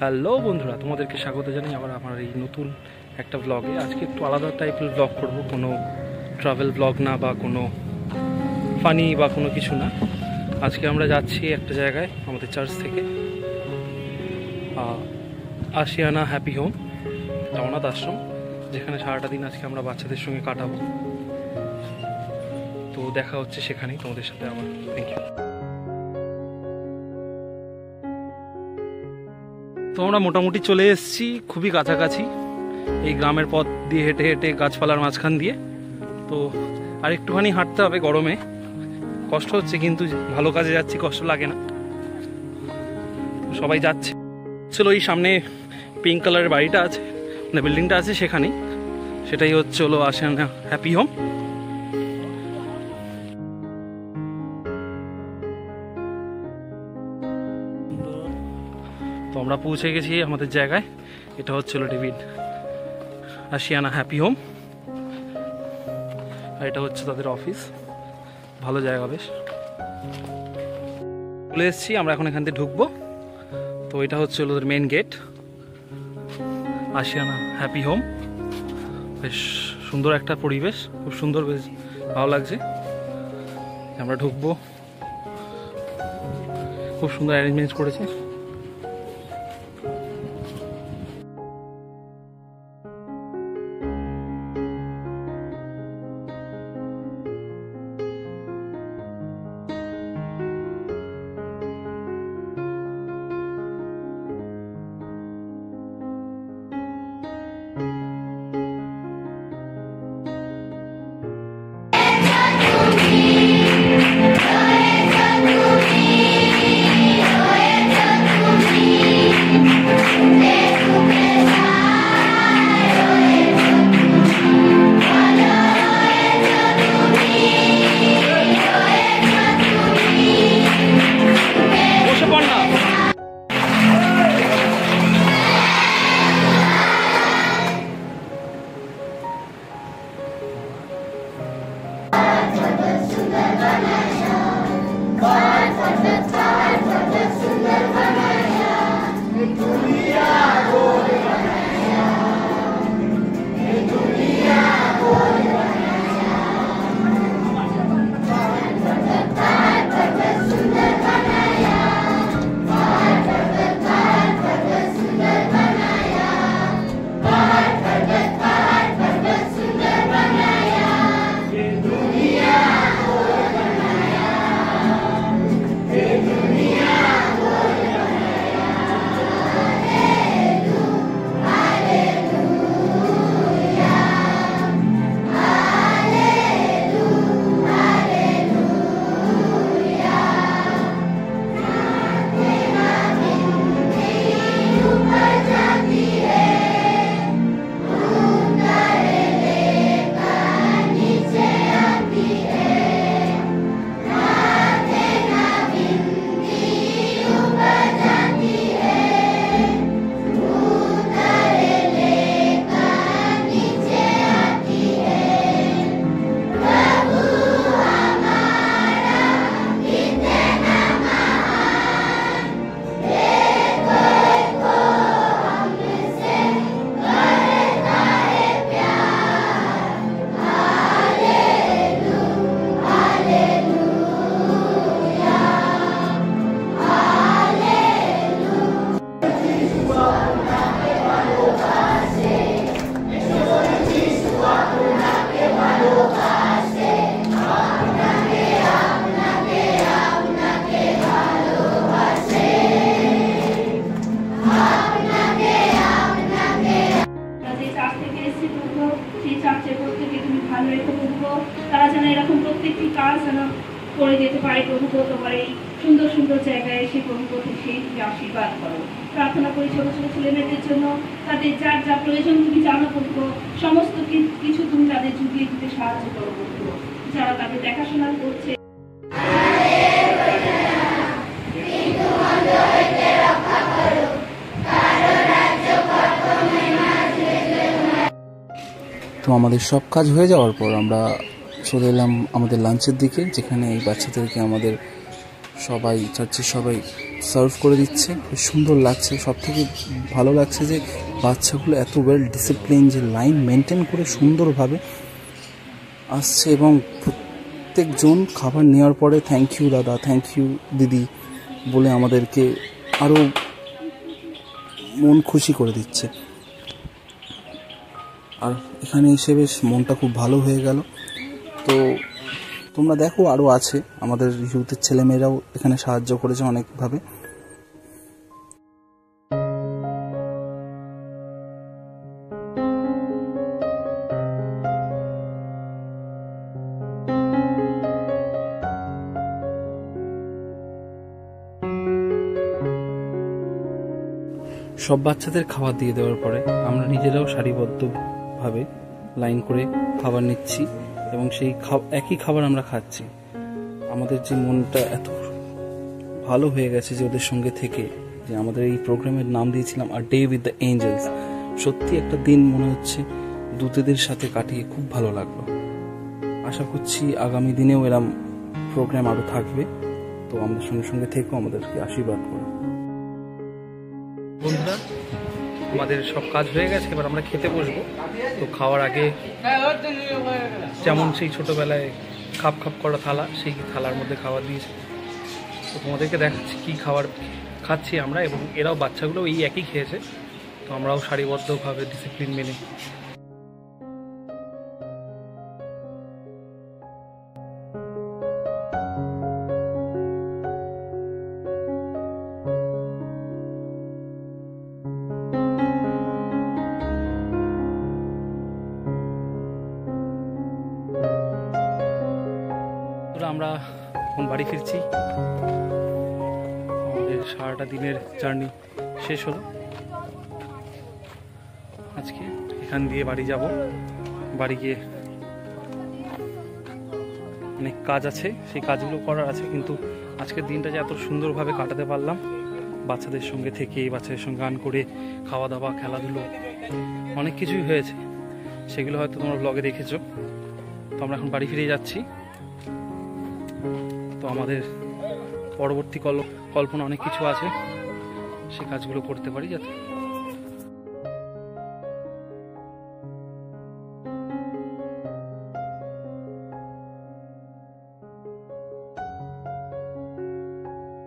Hello বন্ধুরা, তোমাদেরকে স্বাগত জানাই আবার আমার এই নতুন একটা ব্লগে। আজকে একটু আলাদা টাইপের ব্লগ করব, কোনো ট্রাভেল ব্লগ না বা কোনো ফানি বা কোনো কিছু না। আজকে আমরা যাচ্ছি একটা জায়গায় আমাদের চার্চ থেকে, আশিয়ানা হ্যাপি হোম, অনাথ আশ্রম, যেখানে সারাটা দিন আজকে আমরা বাচ্চাদের সঙ্গে কাটাবো। তো দেখা হচ্ছে সেখানেই তোমাদের সাথে আবার। Thank you. তো আমরা মোটামুটি চলে এসেছি খুবই কাছাকাছি, এই গ্রামের পথ দিয়ে হেঁটে হেঁটে গাছপালার মাঝখান দিয়ে। তো আর একটুখানি হাঁটতে হবে, গরমে কষ্ট হচ্ছে, কিন্তু ভালো কাজে যাচ্ছি, কষ্ট লাগে না। সবাই যাচ্ছে। চলো, এই সামনে পিঙ্ক কালারের বাড়িটা আছে, মানে বিল্ডিংটা আছে, সেখানেই, সেটাই হচ্ছে হলো আশিয়ানা হ্যাপি হোম। তো আমরা পৌঁছে গেছি আমাদের জায়গায়। এটা হচ্ছে ডেভিড আশিয়ানা হ্যাপি হোম, আর এটা হচ্ছে তাদের অফিস। ভালো জায়গা, বেশ চলে এসেছি আমরা, এখন এখান থেকে ঢুকবো। তো এটা হচ্ছে ওদের main gate, Ashiana happy home. বেশ সুন্দর একটা পরিবেশ, খুব সুন্দর, বেশ ভালো লাগছে। আমরা ঢুকবো, খুব সুন্দর অ্যারেঞ্জমেন্ট করেছে। তারা যেন এরকম প্রত্যেকটি কাজ যেন করে যেতে পারে। প্রভুকে তোমার এই সুন্দর সুন্দর জায়গায় এসে প্রভুকে সেই আশীর্বাদ করো। প্রার্থনা করি ছোট ছোট ছেলে মেয়েদের জন্য, তাদের যার যা প্রয়োজন তুমি জানো প্রভু, সমস্ত কিছু তুমি তাদের জুগিয়ে দিতে সাহায্য করো প্রভু, যারা তাদের দেখাশোনা করছে। তো আমাদের সব কাজ হয়ে যাওয়ার পর আমরা চলে এলাম আমাদের লাঞ্চের দিকে, যেখানে এই বাচ্চাদেরকে আমাদের সবাই চার্চের সবাই সার্ভ করে দিচ্ছে, বেশ সুন্দর লাগছে। সব থেকে ভালো লাগছে যে বাচ্চাগুলো এত ওয়েল ডিসিপ্লিন, যে লাইন মেনটেন করে সুন্দরভাবে আসছে, এবং প্রত্যেকজন খাবার নেওয়ার পরে থ্যাংক ইউ দাদা, থ্যাংক ইউ দিদি বলে আমাদেরকে আরও মন খুশি করে দিচ্ছে। আর এখানে এসে বেশ মনটা খুব ভালো হয়ে গেল। তো তোমরা দেখো, আরও আছে, আমাদের ইউথের ছেলেমেয়েরাও এখানে সাহায্য করেছে অনেকভাবে। সব বাচ্চাদের খাবার দিয়ে দেওয়ার পরে আমরা নিজেরাও সারিবদ্ধভাবে লাইন করে খাবার নিচ্ছি এবং সেই একই খাবার আমরা খাচ্ছি। আমাদের যে মনটা এত ভালো হয়ে গেছে যে ওদের সঙ্গে থেকে, যে আমাদের এই প্রোগ্রামের নাম দিয়েছিলাম a day with the angels. সত্যি একটা দিন মনে হচ্ছে দূতেদের সাথে কাটিয়ে খুব ভালো লাগলো। আশা করছি আগামী দিনেও এরম প্রোগ্রাম আরও থাকবে। তো আমাদের সঙ্গে সঙ্গে থেকেও আমাদেরকে আশীর্বাদ করো। বন্ধুরা, আমাদের সব কাজ হয়ে গেছে, এবার আমরা খেতে বসবো। তো খাওয়ার আগে যেমন সেই ছোটোবেলায় খাপ খাপ করা থালা, সেই থালার মধ্যে খাবার দিয়েছে। তো তোমাদেরকে দেখাচ্ছি কী খাবার খাচ্ছি আমরা, এবং এরাও বাচ্চাগুলো এই একই খেয়েছে। তো আমরাও সারিবদ্ধভাবে ডিসিপ্লিন মেনে আমরা এখন বাড়ি ফিরছি। আমাদের সারাটা দিনের জার্নি শেষ হলো। আজকে এখান দিয়ে বাড়ি যাব। বাড়ি গিয়ে অনেক কাজ আছে, সেই কাজগুলো করার আছে। কিন্তু আজকের দিনটা যে এত সুন্দরভাবে কাটাতে পারলাম, বাচ্চাদের সঙ্গে থেকে, বাচ্চাদের সঙ্গে গান করে, খাওয়া দাওয়া, খেলাধুলো, অনেক কিছুই হয়েছে। সেগুলো হয়তো তোমরা ব্লগে দেখেছো। তো আমরা এখন বাড়ি ফিরে যাচ্ছি। তো আমাদের পরবর্তী কল্পনা অনেক কিছু আছে, সে কাজগুলো করতে পারি যাতে